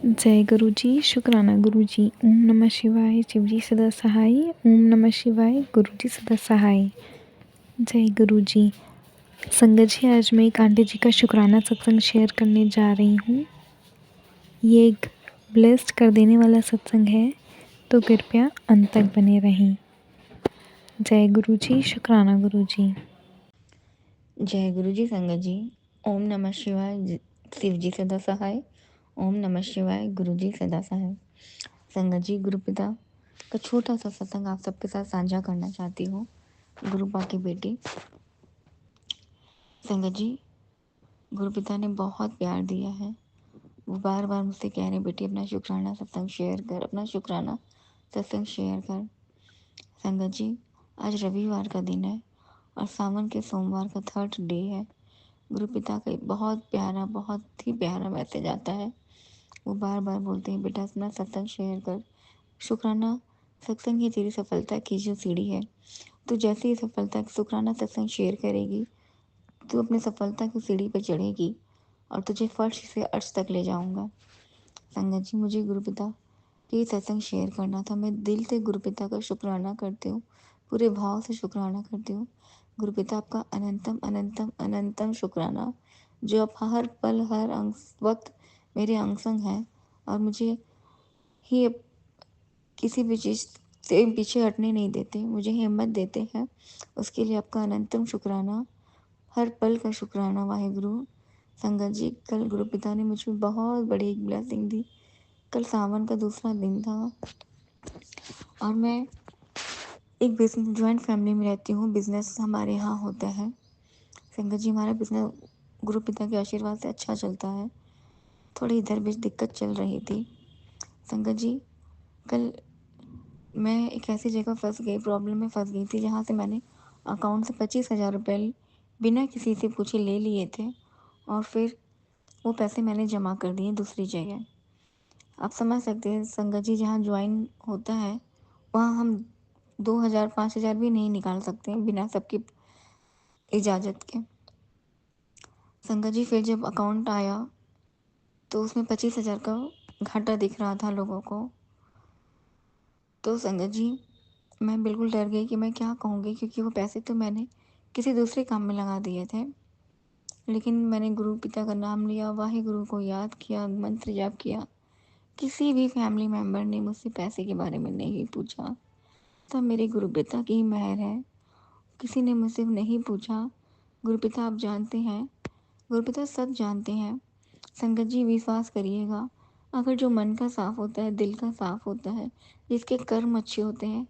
जय गुरु जी, शुक्राना गुरु जी। ओम नमः शिवाय, शिव जी सदा सहाय। ओम नमः शिवाय, गुरु जी सदा सहाय। जय गुरु जी। संगत जी, आज मैं एक आंटी जी का शुक्राना सत्संग शेयर करने जा रही हूँ। ये एक ब्लेस्ड कर देने वाला सत्संग है, तो कृपया अंत तक बने रहें। जय गुरु जी, शुक्राना गुरु जी। जय गुरु जी। संगत जी, ओम नमः शिवाय। शिव जी सदा सहाय। ओम नमः शिवाय, गुरु जी सदा सहाय। संगत जी, गुरु पिता का छोटा सा सत्संग आप सबके साथ साझा करना चाहती हूँ। गुरु पा की बेटी। संगत जी, गुरु पिता ने बहुत प्यार दिया है। वो बार बार मुझसे कह रहे, बेटी अपना शुक्राना सत्संग शेयर कर, अपना शुक्राना सत्संग शेयर कर। संगत जी, आज रविवार का दिन है और सावन के सोमवार का 3rd डे है। गुरु पिता का एक बहुत ही प्यारा मैसेज आता है। वो बार बार बोलते हैं, बेटा अपना सत्संग शेयर कर। शुक्राना सत्संग ही तेरी सफलता की जो सीढ़ी है। तो जैसे ही सफलता शुक्राना सत्संग शेयर करेगी, तू अपनी सफलता की सीढ़ी पर चढ़ेगी और तुझे फर्श से अर्श तक ले जाऊंगा। संगत जी, मुझे गुरु पिता के सत्संग शेयर करना था। मैं दिल से गुरु पिता का शुक्राना करती हूँ, पूरे भाव से शुक्राना करती हूँ। गुरु पिता आपका अनंतम अनंतम अनंतम शुक्राना, जो आप हर पल हर वक्त मेरे अंग संग हैं और मुझे ही किसी भी चीज़ से पीछे हटने नहीं देते, मुझे हिम्मत देते हैं। उसके लिए आपका अनंतम शुक्राना, हर पल का शुक्राना वाहेगुरु। संगत जी, कल गुरु पिता ने मुझे बहुत बड़ी एक ब्लेसिंग दी। कल सावन का दूसरा दिन था और मैं एक बिजनेस जॉइंट फैमिली में रहती हूँ। बिजनेस हमारे यहाँ होता है। संगत जी, हमारा बिजनेस गुरु पिता के आशीर्वाद से अच्छा चलता है। थोड़ी इधर बीच दिक्कत चल रही थी। संगत जी, कल मैं एक ऐसी जगह फंस गई, प्रॉब्लम में फंस गई थी, जहाँ से मैंने अकाउंट से 25,000 रुपये बिना किसी से पूछे ले लिए थे और फिर वो पैसे मैंने जमा कर दिए दूसरी जगह। आप समझ सकते हैं संगत जी, जहाँ ज्वाइन होता है वहाँ हम 2,000 5,000 भी नहीं निकाल सकते हैं बिना सबकी इजाज़त के। संगत जी, फिर जब अकाउंट आया तो उसमें 25,000 का घाटा दिख रहा था लोगों को। तो संगत जी, मैं बिल्कुल डर गई कि मैं क्या कहूँगी, क्योंकि वो पैसे तो मैंने किसी दूसरे काम में लगा दिए थे। लेकिन मैंने गुरु पिता का नाम लिया, वाहे गुरु को याद किया, मंत्र जाप किया। किसी भी फैमिली मेम्बर ने मुझसे पैसे के बारे में नहीं पूछा। सब मेरे गुरु पिता की ही मेहर है। किसी ने मुझसे नहीं पूछा। गुरु पिता आप जानते हैं, गुरु पिता सब जानते हैं। संगत जी, विश्वास करिएगा, अगर जो मन का साफ होता है, दिल का साफ होता है, जिसके कर्म अच्छे होते हैं,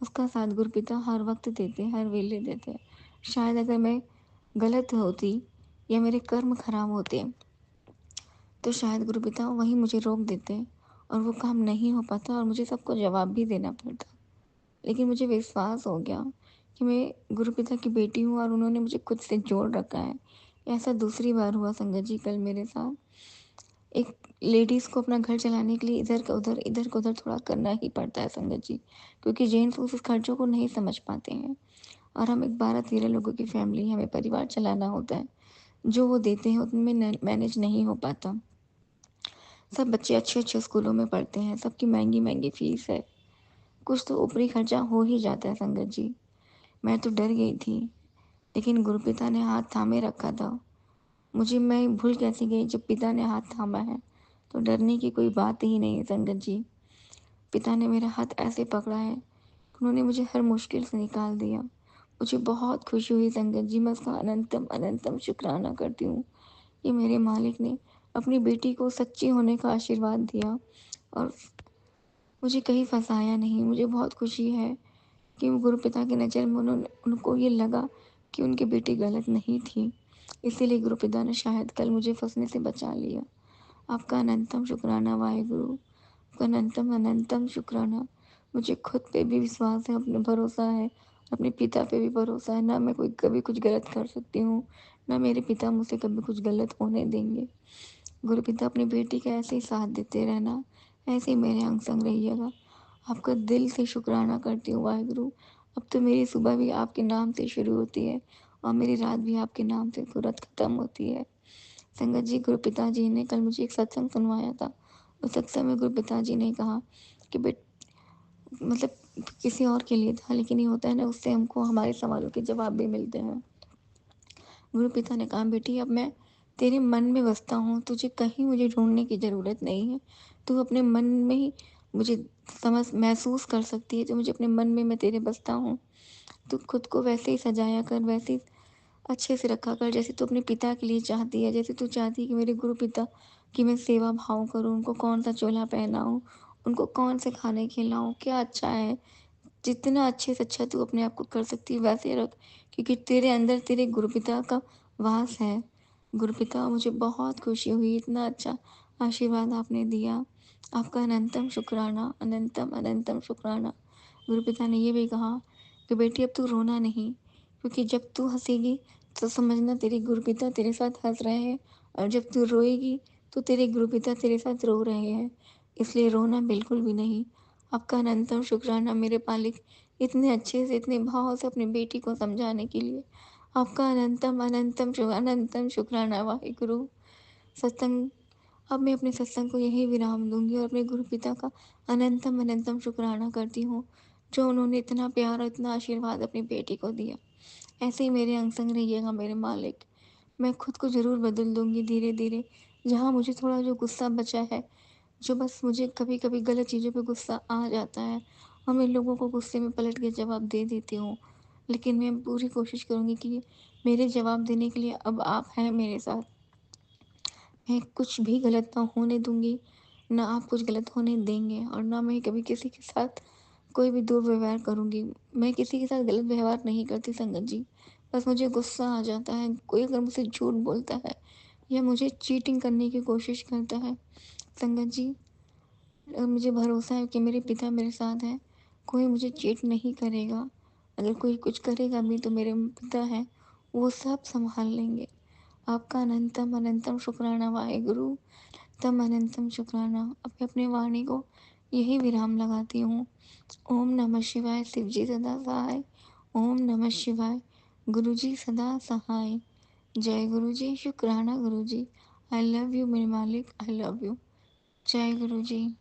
उसका साथ गुरु पिता हर वक्त देते हैं, हर वेले देते हैं। शायद अगर मैं गलत होती या मेरे कर्म खराब होते तो शायद गुरु पिता वहीं मुझे रोक देते और वो काम नहीं हो पाता और मुझे सबको जवाब भी देना पड़ता। लेकिन मुझे विश्वास हो गया कि मैं गुरु पिता की बेटी हूँ और उन्होंने मुझे खुद से जोड़ रखा है। ऐसा दूसरी बार हुआ संगत जी कल मेरे साथ। एक लेडीज़ को अपना घर चलाने के लिए इधर का उधर थोड़ा करना ही पड़ता है संगत जी, क्योंकि जेंट्स उस खर्चों को नहीं समझ पाते हैं और हम एक 12-13 लोगों की फैमिली, हमें परिवार चलाना होता है। जो वो देते हैं उनमें मैनेज नहीं हो पाता। सब बच्चे अच्छे अच्छे स्कूलों में पढ़ते हैं, सबकी महंगी महंगी फीस है, कुछ तो ऊपरी खर्चा हो ही जाता है संगत जी। मैं तो डर गई थी, लेकिन गुरु पिता ने हाथ थामे रखा था मुझे। मैं भूल कैसे गई, जब पिता ने हाथ थामा है तो डरने की कोई बात ही नहीं है संगत जी। पिता ने मेरा हाथ ऐसे पकड़ा है, उन्होंने मुझे हर मुश्किल से निकाल दिया। मुझे बहुत खुशी हुई संगत जी। मैं उसका अनंतम अनंतम शुक्राना करती हूँ कि मेरे मालिक ने अपनी बेटी को सच्ची होने का आशीर्वाद दिया और मुझे कहीं फंसाया नहीं। मुझे बहुत खुशी है कि गुरु पिता की नज़र में उनको ये लगा कि उनकी बेटी गलत नहीं थी, इसीलिए गुरु पिता ने शायद कल मुझे फंसने से बचा लिया। आपका अनंतम शुक्राना वाहेगुरु, आपका अनंतम अनंतम शुक्राना। मुझे खुद पे भी विश्वास है, अपने भरोसा है, अपने पिता पे भी भरोसा है। ना मैं कोई कभी कुछ गलत कर सकती हूँ, ना मेरे पिता मुझसे कभी कुछ गलत होने देंगे। गुरु पिता अपनी बेटी का ऐसे ही साथ देते रहना, ऐसे ही मेरे अंग संग रहिएगा। आपका दिल से शुक्राना करती हूँ वाहेगुरु। अब तो मेरी सुबह भी आपके नाम से शुरू होती है और मेरी रात भी आपके नाम से तुरंत ख़त्म होती है। संगत जी, गुरु पिताजी ने कल मुझे एक सत्संग सुनवाया था, उस सत्संग में गुरु पिताजी ने कहा कि बेट मतलब किसी और के लिए था, लेकिन ये होता है ना, उससे हमको हमारे सवालों के जवाब भी मिलते हैं। गुरु पिता ने कहा, बेटी अब मैं तेरे मन में बसता हूँ, तुझे कहीं मुझे ढूँढने की ज़रूरत नहीं है। तू अपने मन में ही मुझे समझ महसूस कर सकती है, तो मुझे अपने मन में मैं तेरे बसता हूँ। तू खुद को वैसे ही सजाया कर, वैसे ही अच्छे से रखा कर जैसे तू अपने पिता के लिए चाहती है, जैसे तू चाहती है कि मेरे गुरु पिता की मैं सेवा भाव करूँ, उनको कौन-सा चोला पहनाऊँ, उनको कौन से खाने खिलाऊँ, क्या अच्छा है। जितना अच्छे से अच्छा तू अपने आप को कर सकती है वैसे रख, क्योंकि तेरे अंदर तेरे गुरुपिता का वास है। गुरुपिता, मुझे बहुत खुशी हुई, इतना अच्छा आशीर्वाद आपने दिया। आपका अनंतम शुक्राना, अनंतम अनंतम शुक्राना। गुरुपिता ने ये भी कहा कि बेटी अब तू रोना नहीं, क्योंकि जब तू हंसेगी तो समझना तेरे गुरुपिता तेरे साथ हंस रहे हैं, और जब तू रोएगी तो तेरे गुरुपिता तेरे साथ रो रहे हैं। इसलिए रोना बिल्कुल भी नहीं। आपका अनंतम शुक्राना मेरे मालिक, इतने अच्छे से, इतने भाव से अपनी बेटी को समझाने के लिए। आपका अनंतम अनंतम अनंतम शुक्राना वाहिगुरु। सत्संग अब मैं अपने सत्संग को यहीं विराम दूंगी और अपने गुरु पिता का अनंतम अनंतम शुक्राना करती हूँ, जो उन्होंने इतना प्यार और इतना आशीर्वाद अपनी बेटी को दिया। ऐसे ही मेरे अंग संग रहिएगा मेरे मालिक। मैं खुद को ज़रूर बदल दूंगी धीरे धीरे। जहाँ मुझे थोड़ा जो गुस्सा बचा है, जो बस मुझे कभी-कभी गलत चीज़ों पे गुस्सा आ जाता है और मैं लोगों को गुस्से में पलट के जवाब दे देती हूँ। लेकिन मैं पूरी कोशिश करूँगी कि मेरे जवाब देने के लिए अब आप हैं मेरे साथ। मैं कुछ भी गलत ना होने दूँगी, ना आप कुछ गलत होने देंगे, और ना मैं कभी किसी के साथ कोई भी दुर्व्यवहार करूँगी। मैं किसी के साथ गलत व्यवहार नहीं करती संगत जी। बस मुझे गुस्सा आ जाता है, कोई अगर मुझसे झूठ बोलता है या मुझे चीटिंग करने की कोशिश करता है, संगत जी, मुझे भरोसा है कि मेरे पिता मेरे साथ हैं, कोई मुझे चीट नहीं करेगा। अगर कोई कुछ करेगा भी तो मेरे पिता हैं, वो सब सँभाल लेंगे। आपका अनंतम अनंतम शुक्राना वाहेगुरु, तम अनंतम शुक्राना। अब मैं अपनी वाणी को यही विराम लगाती हूँ। ओम नमः शिवाय, शिव जी सदा सहाय। ओम नमः शिवाय, गुरु जी सदा सहाय। जय गुरु जी, शुक्राना गुरु जी। आई लव यू मेरे मालिक, आई लव यू। जय गुरु जी।